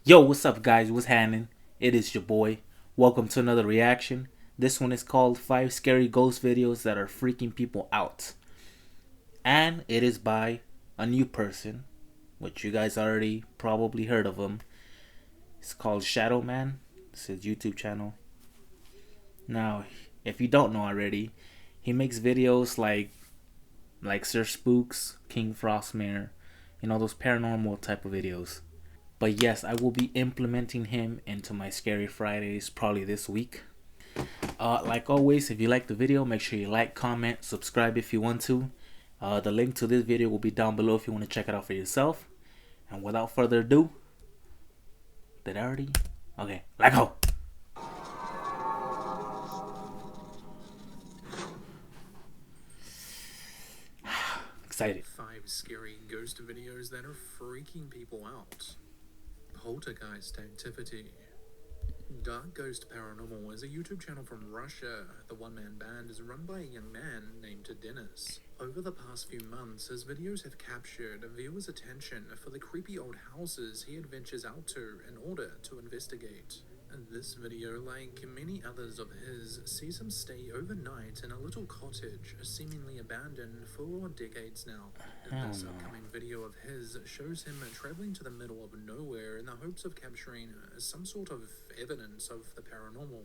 Yo, what's up, guys? What's happening? It is your boy. Welcome to another reaction. This one is called 5 Scary Ghost Videos That Are Freaking People Out. And it is by a new person, which you guys already probably heard of him. It's called Shadow Man. It's his YouTube channel. Now, if you don't know already, he makes videos like Sir Spooks, King Frostmare, those paranormal type of videos. But yes, I will be implementing him into my Scary Fridays probably this week. Like always, if you like the video, make sure you like, comment, subscribe if you want to. The link to this video will be down below if you want to check it out for yourself. And without further ado, did I already? Okay, let go. Excited. 5 scary ghost videos that are freaking people out. Poltergeist activity. Dark Ghost Paranormal is a YouTube channel from Russia. The one-man band is run by a young man named Dennis. Over the past few months, his videos have captured viewers' attention for the creepy old houses he adventures out to in order to investigate. This video, like many others of his, sees him stay overnight in a little cottage, seemingly abandoned for decades now. This upcoming video of his shows him traveling to the middle of nowhere in the hopes of capturing some sort of evidence of the paranormal.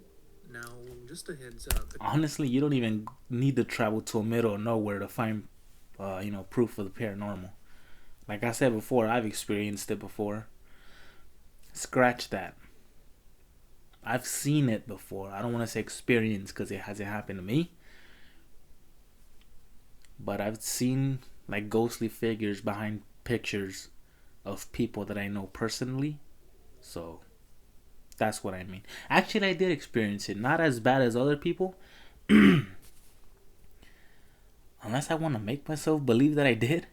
Now, just a heads up. Honestly, you don't even need to travel to a middle of nowhere to find, proof of the paranormal. Like I said before, I've experienced it before. Scratch that. I've seen it before. I don't want to say experience because it hasn't happened to me. But I've seen like ghostly figures behind pictures of people that I know personally. So that's what I mean. Actually, I did experience it. Not as bad as other people. Unless I want to make myself believe that I did.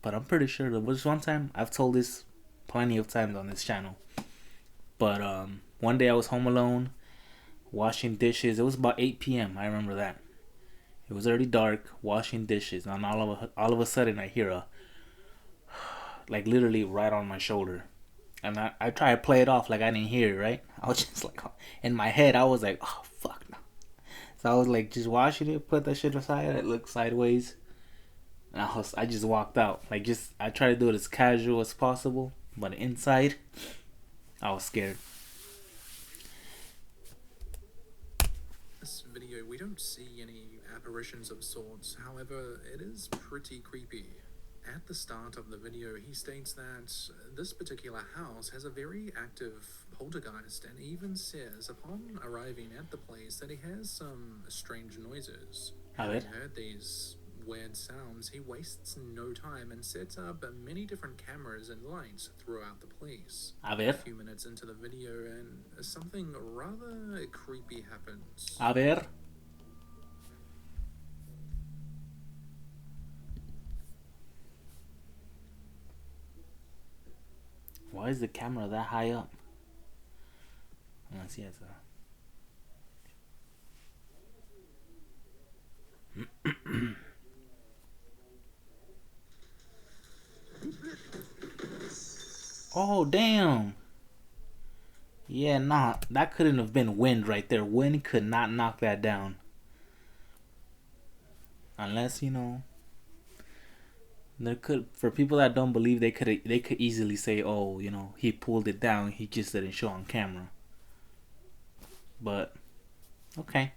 But I'm pretty sure there was one time. I've told this plenty of times on this channel. But one day I was home alone, washing dishes. It was about 8 p.m. I remember that. It was already dark, washing dishes, and all of a sudden I hear a, like literally right on my shoulder. And I try to play it off like I didn't hear it, right? I was just like, in my head, I was like, oh, fuck no. So I was like just washing it, put that shit aside, I looked sideways. And I just walked out. I try to do it as casual as possible. But inside, I was scared. This video, we don't see any apparitions of sorts, however, it is pretty creepy. At the start of the video, he states that this particular house has a very active poltergeist and even says upon arriving at the place that he has some strange noises. Having heard these weird sounds, he wastes no time and sets up many different cameras and lights throughout the place. A few minutes into the video and something rather creepy happens. A ver. Why is the camera that high up? Let's see. Oh, damn. Yeah, nah. That couldn't have been wind right there. Wind could not knock that down. Unless, there could, for people that don't believe, they could easily say, oh, he pulled it down. He just didn't show on camera. But, okay.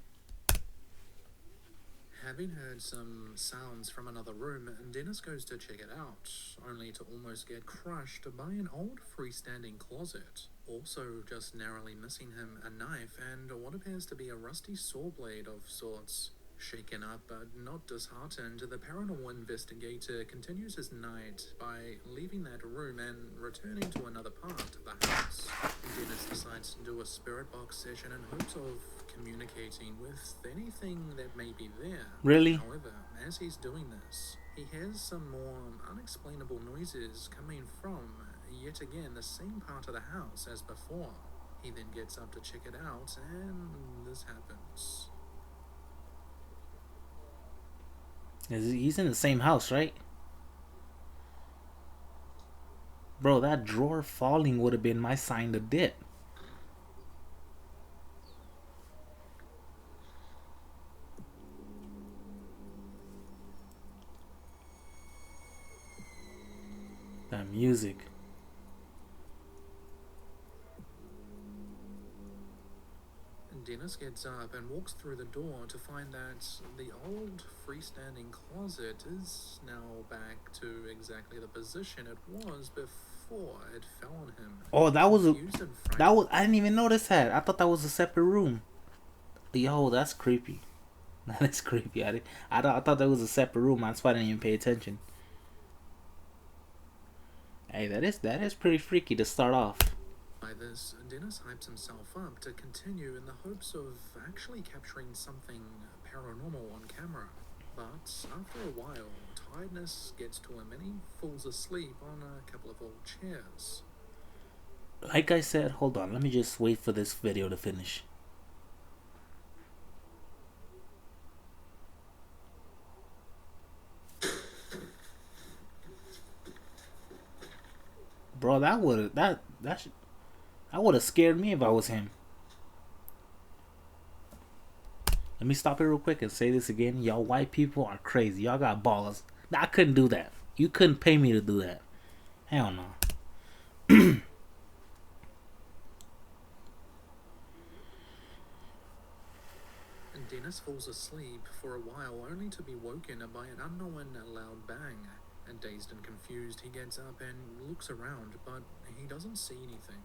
Having heard some sounds from another room, Dennis goes to check it out, only to almost get crushed by an old freestanding closet. Also just narrowly missing him a knife and what appears to be a rusty saw blade of sorts. Shaken up but not disheartened, the paranormal investigator continues his night by leaving that room and returning to another part of the house. Dennis decides to do a spirit box session in hopes of communicating with anything that may be there. Really? However, as he's doing this, he hears some more unexplainable noises coming from, yet again, the same part of the house as before. He then gets up to check it out, and this happens. He's in the same house, right? Bro, that drawer falling would have been my sign to dip. That music. Dennis gets up and walks through the door to find that the old freestanding closet is now back to exactly the position it was before it fell on him. Oh, that was a... Confused and frightened, That was... I didn't even notice that. I thought that was a separate room. Yo, that's creepy. That is creepy. I thought that was a separate room. That's why I didn't even pay attention. Hey, that is pretty freaky to start off. by this, Dennis hypes himself up to continue in the hopes of actually capturing something paranormal on camera. But after a while, tiredness gets to him and he falls asleep on a couple of old chairs. Like I said, hold on. Let me just wait for this video to finish. Bro, that would have scared me if I was him. Let me stop it real quick and say this again. Y'all white people are crazy. Y'all got balls. I couldn't do that. You couldn't pay me to do that. Hell no. And Dennis falls asleep for a while only to be woken by an unknown loud bang. And dazed and confused, he gets up and looks around, but he doesn't see anything.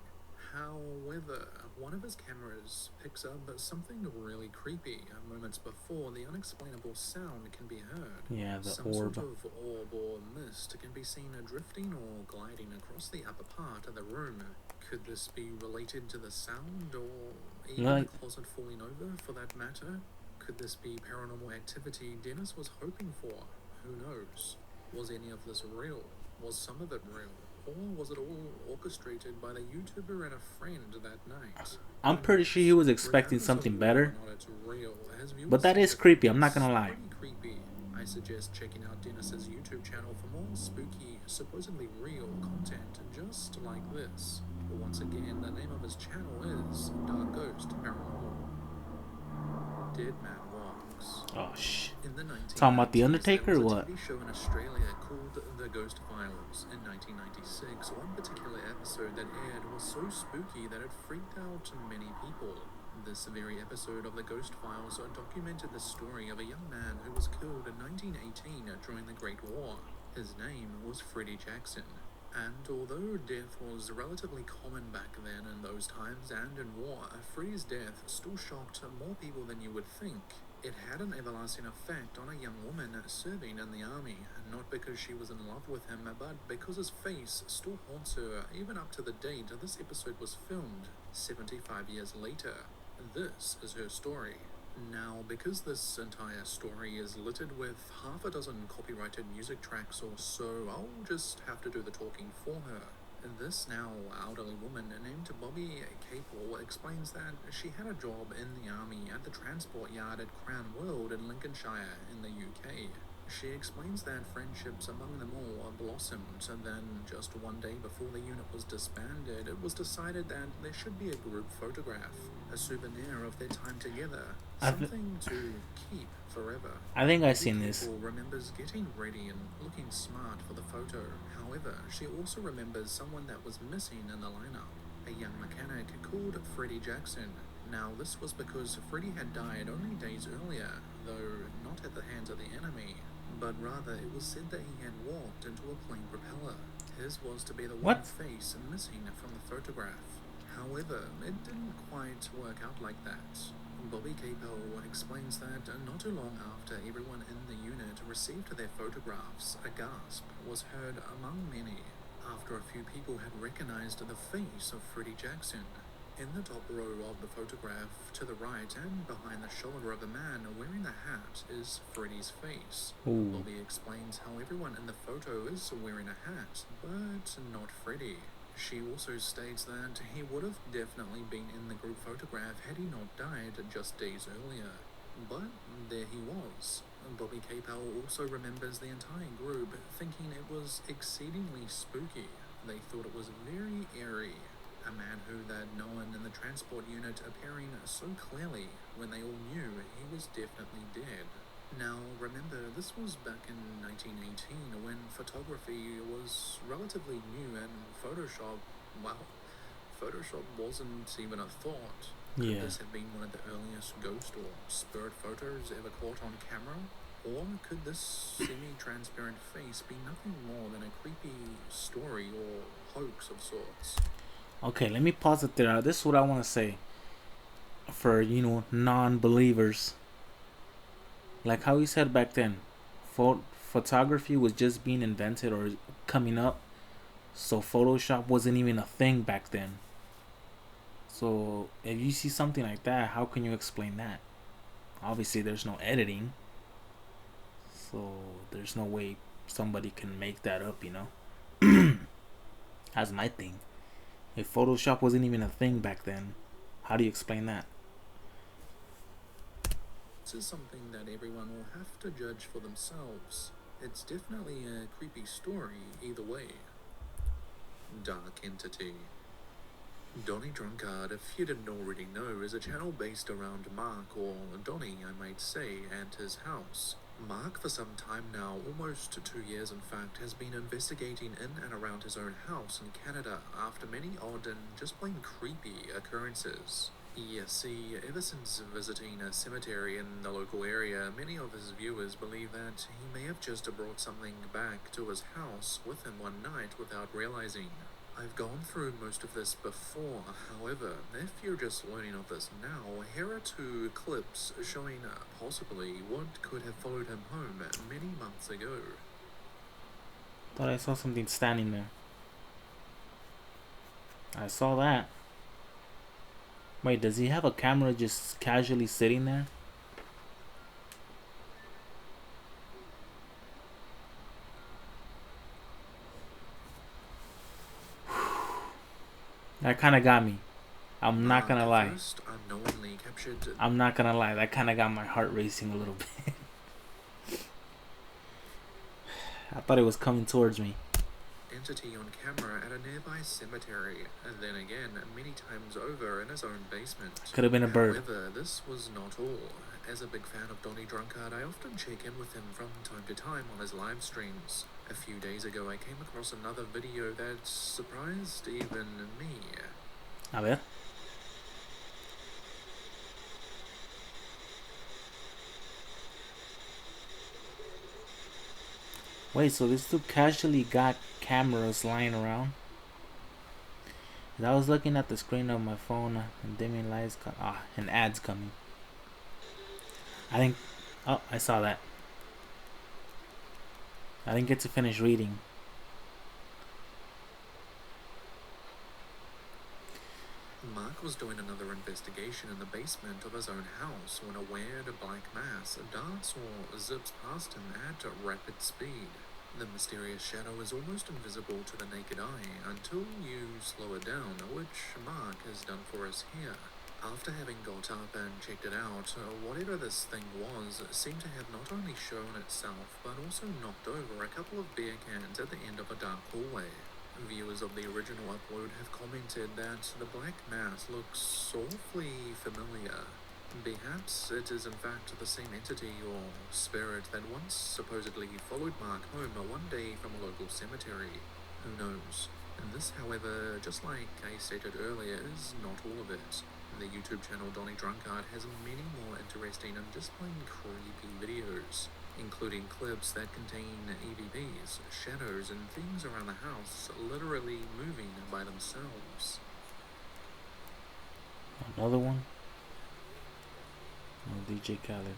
However, one of his cameras picks up something really creepy moments before the unexplainable sound can be heard. Yeah, the Some orb. sort of orb or mist can be seen drifting or gliding across the upper part of the room. Could this be related to the sound, or even Like- the closet falling over for that matter? Could this be paranormal activity Dennis was hoping for? Who knows? Was any of this real? Was some of it real? Or was it all orchestrated by the YouTuber and a friend that night? I'm pretty sure he was expecting Regardless of something whether or better. not it's real, as viewers But that see is it, creepy, I'm not it's gonna lie. pretty creepy. I suggest checking out Dennis's YouTube channel for more spooky, supposedly real content just like this. But once again, the name of his channel is Dark Ghost Paranormal. Dead Man Walks. Oh shh. In the 1990s, Talking about The Undertaker there or was a what? TV show in Australia called The Ghost Files. In 1996, one particular episode that aired was so spooky that it freaked out many people. This very episode of The Ghost Files documented the story of a young man who was killed in 1918 during the Great War. His name was Freddie Jackson. And although death was relatively common back then in those times and in war, Freddie's death still shocked more people than you would think. It had an everlasting effect on a young woman serving in the army, not because she was in love with him, but because his face still haunts her even up to the date this episode was filmed, 75 years later. This is her story. Now, because this entire story is littered with half a dozen copyrighted music tracks or so, I'll just have to do the talking for her. This now elderly woman named Bobby Capel explains that she had a job in the army at the transport yard at Crown World in Lincolnshire in the UK. She explains that friendships among them all blossomed, and then just one day before the unit was disbanded, it was decided that there should be a group photograph, a souvenir of their time together, something to keep forever. I think I've seen this. Capel remembers getting ready and looking smart for the photo. However, she also remembers someone that was missing in the lineup, a young mechanic called Freddie Jackson. Now, this was because Freddie had died only days earlier, though not at the hands of the enemy, but rather it was said that he had walked into a plane propeller. His was to be the one face missing from the photograph. However, it didn't quite work out like that. Bobby Capel explains that not too long after everyone in the unit received their photographs, a gasp was heard among many after a few people had recognized the face of Freddie Jackson. In the top row of the photograph, to the right and behind the shoulder of the man wearing the hat, is Freddie's face. Ooh. Bobby explains how everyone in the photo is wearing a hat, but not Freddie. She also states that he would have definitely been in the group photograph had he not died just days earlier. But there he was. Bobby Capel also remembers the entire group thinking it was exceedingly spooky. They thought it was very eerie. A man who they'd known in the transport unit appearing so clearly when they all knew he was definitely dead. Now, remember, this was back in 1918 when photography was relatively new and Photoshop, well, Photoshop wasn't even a thought. Could Yeah. this have been one of the earliest ghost or spirit photos ever caught on camera? Or could this semi-transparent face be nothing more than a creepy story or hoax of sorts? Okay, let me pause it there. This is what I want to say for, non-believers. Like how you said back then, photography was just being invented or coming up, so Photoshop wasn't even a thing back then. So if you see something like that, how can you explain that? Obviously, there's no editing, so there's no way somebody can make that up. That's my thing. If Photoshop wasn't even a thing back then, how do you explain that? This is something that everyone will have to judge for themselves. It's definitely a creepy story either way. Dark Entity. Donnie Drunkard, if you didn't already know, is a channel based around Mark, or Donnie I might say, and his house. Mark, for some time now, almost 2 years in fact, has been investigating in and around his own house in Canada after many odd and just plain creepy occurrences. Yes, see, ever since visiting a cemetery in the local area, many of his viewers believe that he may have just brought something back to his house with him one night without realizing. I've gone through most of this before, however, if you're just learning of this now, here are 2 clips showing possibly what could have followed him home many months ago. Thought I saw something standing there. I saw that. Wait, does he have a camera just casually sitting there? That kind of got me. I'm not gonna lie. First unknowingly captured. I'm not gonna lie. That kind of got my heart racing a little bit. I thought it was coming towards me. Entity on camera at a nearby cemetery, and then again many times over in his own basement. Could have been a bird. However, this was not all. As a big fan of Donnie Drunkard, I often check in with him from time to time on his live streams. A few days ago, I came across another video that surprised even me. A ver. Wait, so this dude casually got cameras lying around? I was looking at the screen of my phone and dimming lights and ads coming. I think... Oh, I saw that. I didn't get to finish reading. Mark was doing another investigation in the basement of his own house when a weird black mass darts or zips past him at rapid speed. The mysterious shadow is almost invisible to the naked eye until you slow it down, which Mark has done for us here. After having got up and checked it out, whatever this thing was seemed to have not only shown itself, but also knocked over a couple of beer cans at the end of a dark hallway. Viewers of the original upload have commented that the black mass looks awfully familiar. Perhaps it is in fact the same entity or spirit that once supposedly followed Mark home one day from a local cemetery. Who knows? And this, however, just like I stated earlier, is not all of it. The YouTube channel Donnie Drunkard has many more interesting and just plain creepy videos, including clips that contain EVPs, shadows, and things around the house literally moving by themselves. Another one? Oh, DJ Khaled.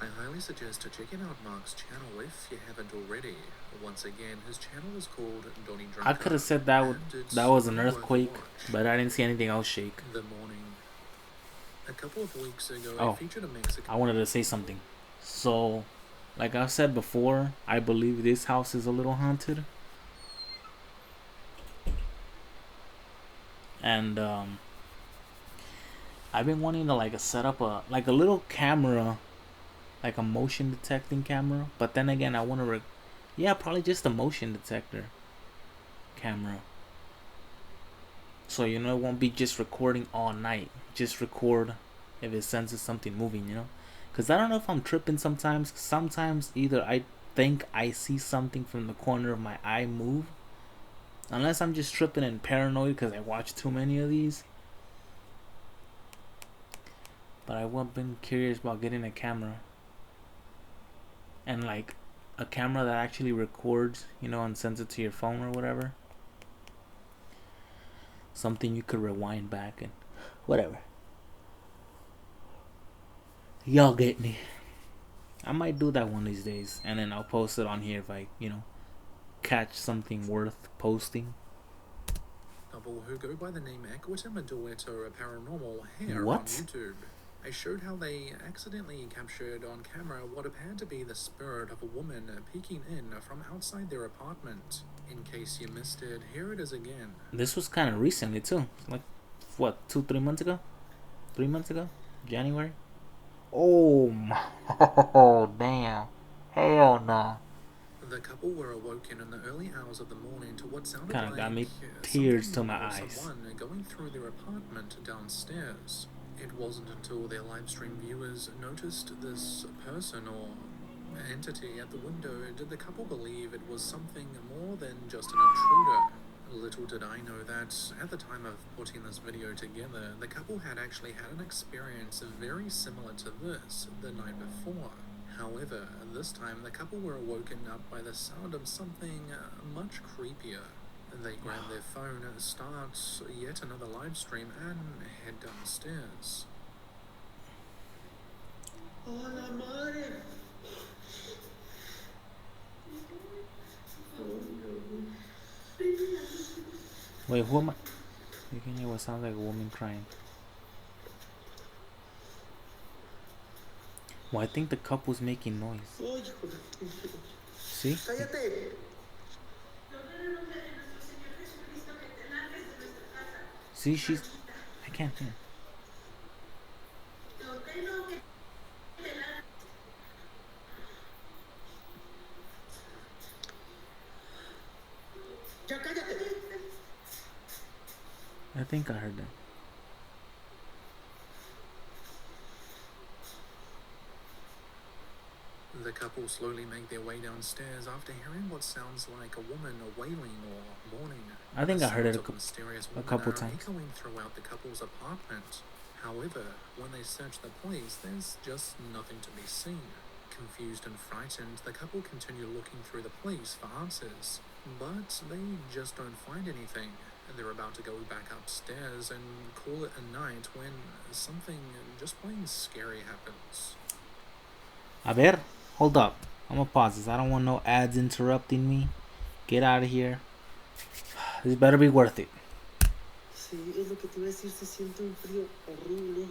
I highly suggest checking out Mark's channel if you haven't already. Once again, his channel is called Donnie Drunkard. I could have said that was an earthquake, but I didn't see anything else shake. The morning. A couple of weeks ago, Oh, I featured a Mexican. I wanted to say something. So, like I've said before, I believe this house is a little haunted. And I've been wanting to set up a little camera like a motion detecting camera. But then again, I want to yeah, probably just a motion detector camera. So, it won't be just recording all night. Just record if it senses something moving. Because I don't know if I'm tripping sometimes. Sometimes either I think I see something from the corner of my eye move. Unless I'm just tripping and paranoid because I watch too many of these. But I've been curious about getting a camera. And like a camera that actually records, and sends it to your phone or whatever. Something you could rewind back and whatever. Y'all get me. I might do that one of these days, and then I'll post it on here if I, catch something worth posting. Couple who go by the name Equitum and Duetto Paranormal here What? on YouTube. I showed how they accidentally captured on camera what appeared to be the spirit of a woman peeking in from outside their apartment. In case you missed it, here it is again. This was kind of recently too. Like, what, 2-3 months ago? 3 months ago? January? Oh my! Oh damn! Hell nah! The couple were awoken in the early hours of the morning to what sounded Kind of like got me tears to something my or eyes. someone going through their apartment downstairs. It wasn't until their live stream viewers noticed this person or entity at the window did the couple believe it was something more than just an intruder. Little did I know that at the time of putting this video together, the couple had actually had an experience very similar to this the night before. However, this time the couple were awoken up by the sound of something much creepier. They grab their phone, start yet another live stream, and head downstairs. ¡Hola, madre! Wait, who am I? You can hear what sounds like a woman crying. Well, I think the couple's making noise. See? ¡Cállate! See, I can't hear. ¡Ya cállate! I think I heard that. The couple slowly make their way downstairs after hearing what sounds like a woman wailing or mourning. I think I heard it a couple times. Echoing throughout the couple's apartment. However, when they search the place, there's just nothing to be seen. Confused and frightened, the couple continue looking through the place for answers, but they just don't find anything. They're about to go back upstairs and call it a night when something just plain scary happens. A ver, hold up. I'm gonna pause this. I don't want no ads interrupting me. Get out of here. This better be worth it. Sí, es lo que te iba a decir, se siente un frío horrible.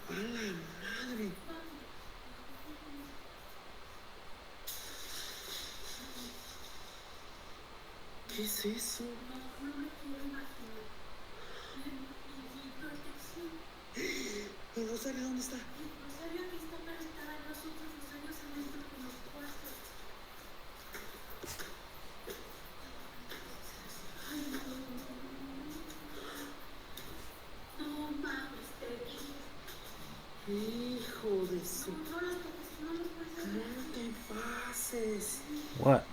¡A la madre! ¿Qué es eso? ¿El rosario dónde está? Hijo de su... No te pases. What?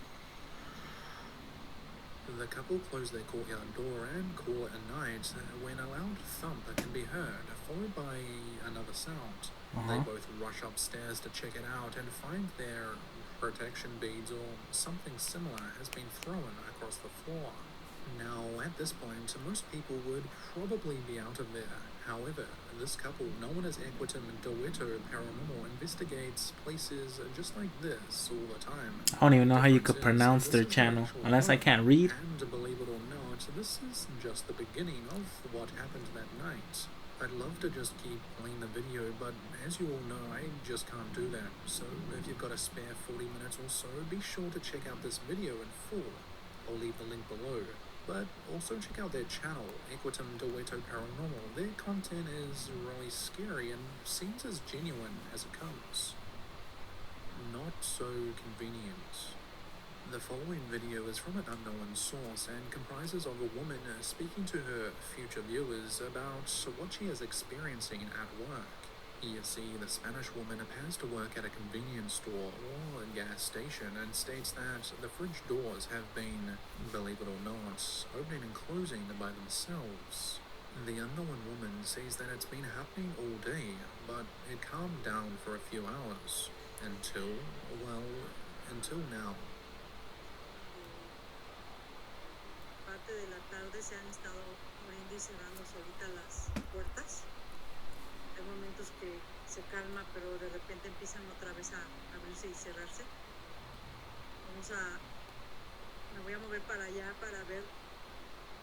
The couple close their courtyard door and call it a night when a loud thump can be heard, followed by another sound. They both rush upstairs to check it out and find their protection beads or something similar has been thrown across the floor. Now, at this point, most people would probably be out of there. However, this couple, known as Equitum and Duetto Paranormal, investigates places just like this all the time. I don't even know how you could pronounce their channel unless I can't read. And believe it or not, this is just the beginning of what happened that night. I'd love to just keep playing the video, but as you all know, I just can't do that. So if you've got a spare 40 minutes or so, be sure to check out this video in full. I'll leave the link below. But also check out their channel, Equitum Paranormal. Their content is really scary and seems as genuine as it comes. Not so convenient. The following video is from an unknown source and comprises of a woman speaking to her future viewers about what she is experiencing at work. You see, the Spanish woman appears to work at a convenience store or a gas station and states that the fridge doors have been, believe it or not, opening and closing by themselves. The unknown woman says that it's been happening all day, but it calmed down for a few hours. Until now. Parte de la tarde se han estado abriendo y cerrando solita las puertas. Hay momentos que se calma, pero de repente empiezan otra vez a abrirse y cerrarse. Me voy a mover para allá para ver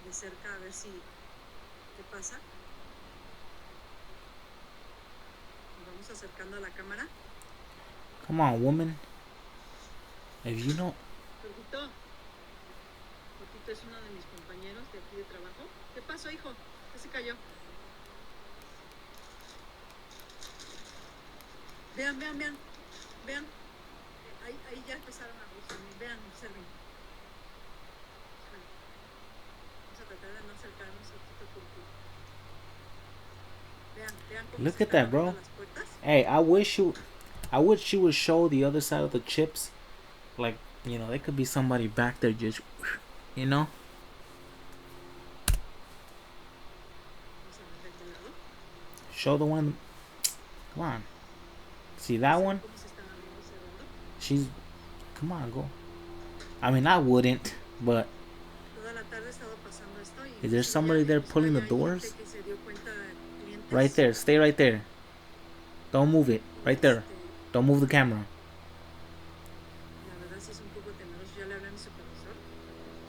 de cerca a ver si qué pasa. Nos vamos acercando a la cámara. Come on, woman. If you know. Jorgito es uno de mis compañeros de aquí de trabajo. ¿Qué pasó, hijo? ¿Qué se cayó? Vean. Ahí ya empezaron a abrirse. Vean, observen. Vamos a tratar de no acercarnos un poquito porque... Vean cómo Look se at están that, bro. abriendo las puertas. Hey, I wish you would show the other side of the chips. Like, you know, there could be somebody back there just, you know. Vamos a ver de lado. Show the one. Come on. See that one? ¿Cómo se están abriendo y cerrando? She's. Come on, go. I mean, I wouldn't, but Toda la tarde he estado pasando esto y is there somebody there pulling the doors? que se dio cuenta, clientes, Right there. Stay right there. Don't move it. Right there. Don't move the camera. La verdad sí es un poco temeroso. Ya le hablé a mi supervisor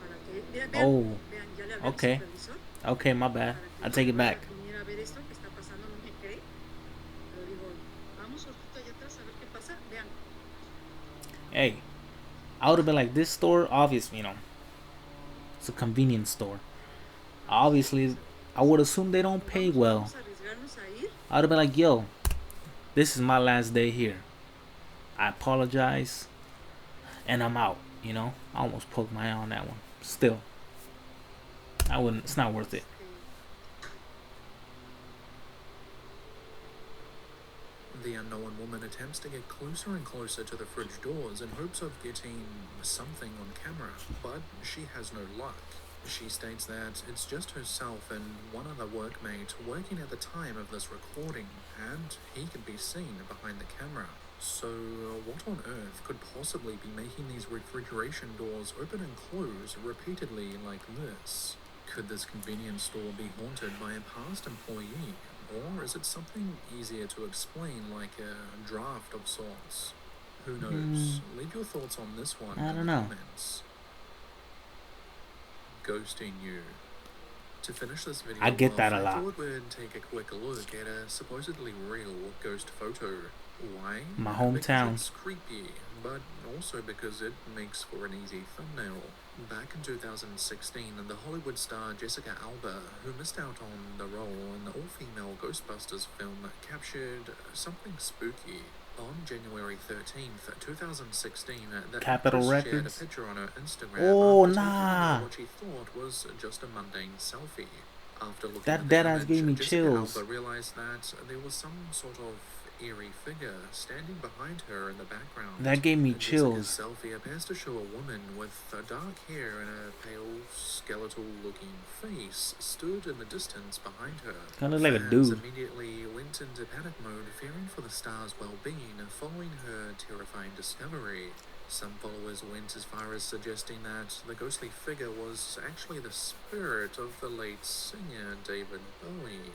para que vean, Oh. ya le hablé a mi Okay. supervisor Okay, my bad. I take it back. viniera a ver esto que está pasando, no me cree. Pero digo, vamos Jorgito allá atrás a ver qué pasa. Vean. Hey, I would have been like, this store, obviously, you know, it's a convenience store. Obviously, I would assume they don't pay well. Vamos a arriesgarnos a ir. I would have been like, yo, this is my last day here. I apologize, and I'm out. You know, I almost poked my eye on that one. Still, I wouldn't. It's not worth it. The unknown woman attempts to get closer and closer to the fridge doors in hopes of getting something on camera, but she has no luck. She states that it's just herself and one other workmate working at the time of this recording, and he can be seen behind the camera. So, what on earth could possibly be making these refrigeration doors open and close repeatedly like this? Could this convenience store be haunted by a past employee? Or is it something easier to explain, like a draft of sorts? Who knows? Leave your thoughts on this one I in don't the know. comments. Ghosting you. To finish this video I get off, that a I lot. thought we'd take a quick look at a supposedly real ghost photo. Why? My hometown. Because it's creepy, but also because it makes for an easy thumbnail. Back in 2016, the Hollywood star Jessica Alba, who missed out on the role in the all-female Ghostbusters film, captured something spooky. On January 13th, 2016, the Capitol actress shared a Records? picture on her Instagram Oh, after taking nah. what she thought was just a mundane selfie. After looking That at the deadass image, gave me Jessica chills. Alba realized that there was some sort of eerie figure standing behind her in the background. That gave me Jessica's chills. selfie appears to show a woman with dark hair and a pale, skeletal-looking face stood in the distance behind her. Kinda like a Fans dude. immediately went into panic mode, fearing for the star's well-being following her terrifying discovery. Some followers went as far as suggesting that the ghostly figure was actually the spirit of the late singer David Bowie.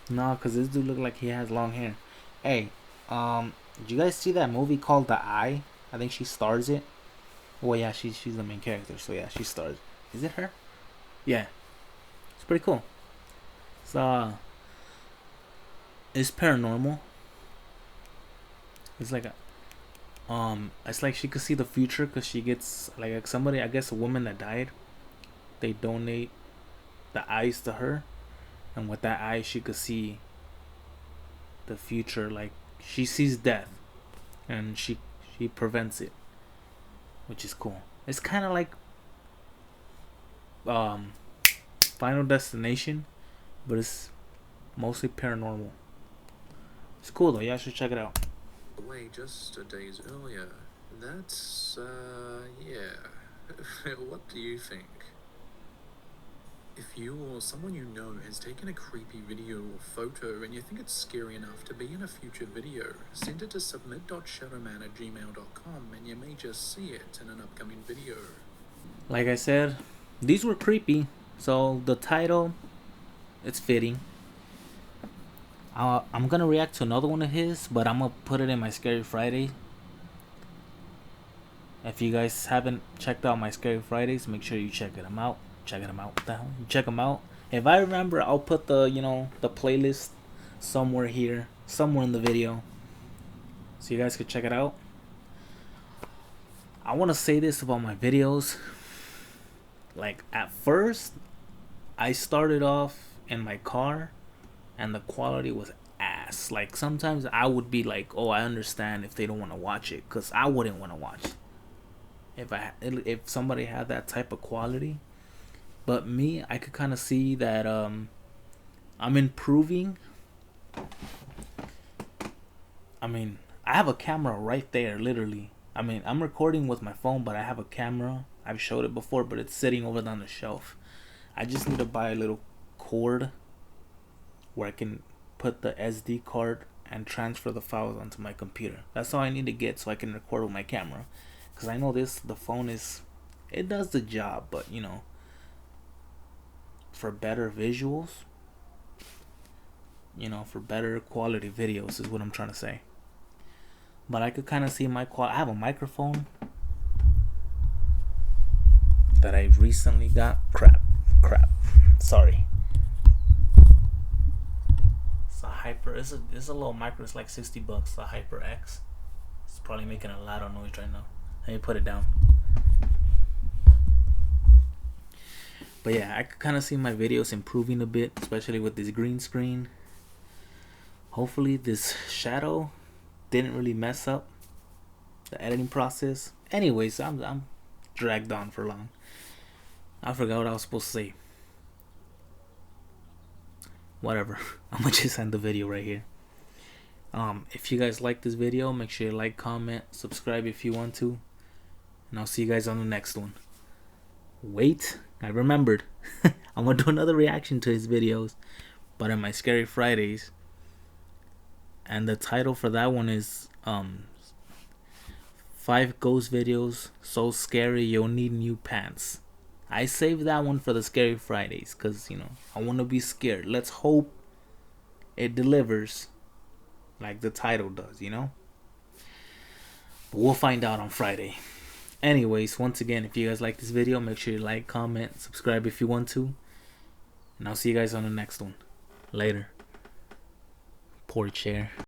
No, cause this dude look like he has long hair. Hey, did you guys see that movie called The Eye? I think she stars it. Well, yeah, she's the main character, so yeah, she stars. Is it her? Yeah, it's pretty cool. It's paranormal. It's like it's like she could see the future because she gets like somebody, I guess a woman that died, they donate the eyes to her, and with that eye she could see the future. Like she sees death, and she prevents it, which is cool. It's kind of like um Final Destination, but it's mostly paranormal. It's cool though. Yeah, I should check it out. away just days earlier. That's, yeah. What do you think? If you or someone you know has taken a creepy video or photo and you think it's scary enough to be in a future video, send it to submit.shadowman@gmail.com and you may just see it in an upcoming video. Like I said, these were creepy, so the title, it's fitting. I'm gonna react to another one of his, but I'm gonna put it in my Scary Friday. If you guys haven't checked out my Scary Fridays, make sure you check them out. Check them out. What the hell? You check them out. If I remember, I'll put the the playlist somewhere here, somewhere in the video, so you guys could check it out. I want to say this about my videos. Like at first, I started off in my car, and the quality was ass. Like sometimes I would be like, "Oh, I understand if they don't want to watch it," cause I wouldn't want to watch it if somebody had that type of quality. But me, I could kind of see that I'm improving. I mean, I have a camera right there, literally. I mean, I'm recording with my phone, but I have a camera. I've showed it before, but it's sitting over on the shelf. I just need to buy a little cord where I can put the SD card and transfer the files onto my computer. That's all I need to get so I can record with my camera. Because I know the phone it does the job, but for better visuals, for better quality videos is what I'm trying to say. But I could kind of see I have a microphone that I recently got. Crap. Sorry. It's a Hyper. It's a little micro. It's like $60. The Hyper X. It's probably making a lot of noise right now. Let me put it down. But yeah, I could kind of see my videos improving a bit, especially with this green screen. Hopefully this shadow didn't really mess up the editing process. Anyways, I'm dragged on for long. I forgot what I was supposed to say. Whatever. I'm gonna just end the video right here. If you guys like this video, make sure you like, comment, subscribe if you want to, and I'll see you guys on the next one. Wait, I remembered. I'm gonna do another reaction to his videos, but on my Scary Fridays. And the title for that one is 5 ghost videos so scary you'll need new pants. I saved that one for the Scary Fridays because I want to be scared. Let's hope it delivers like the title does, But we'll find out on Friday. Anyways, once again, if you guys like this video, make sure you like, comment, subscribe if you want to, and I'll see you guys on the next one. Later. Poor chair.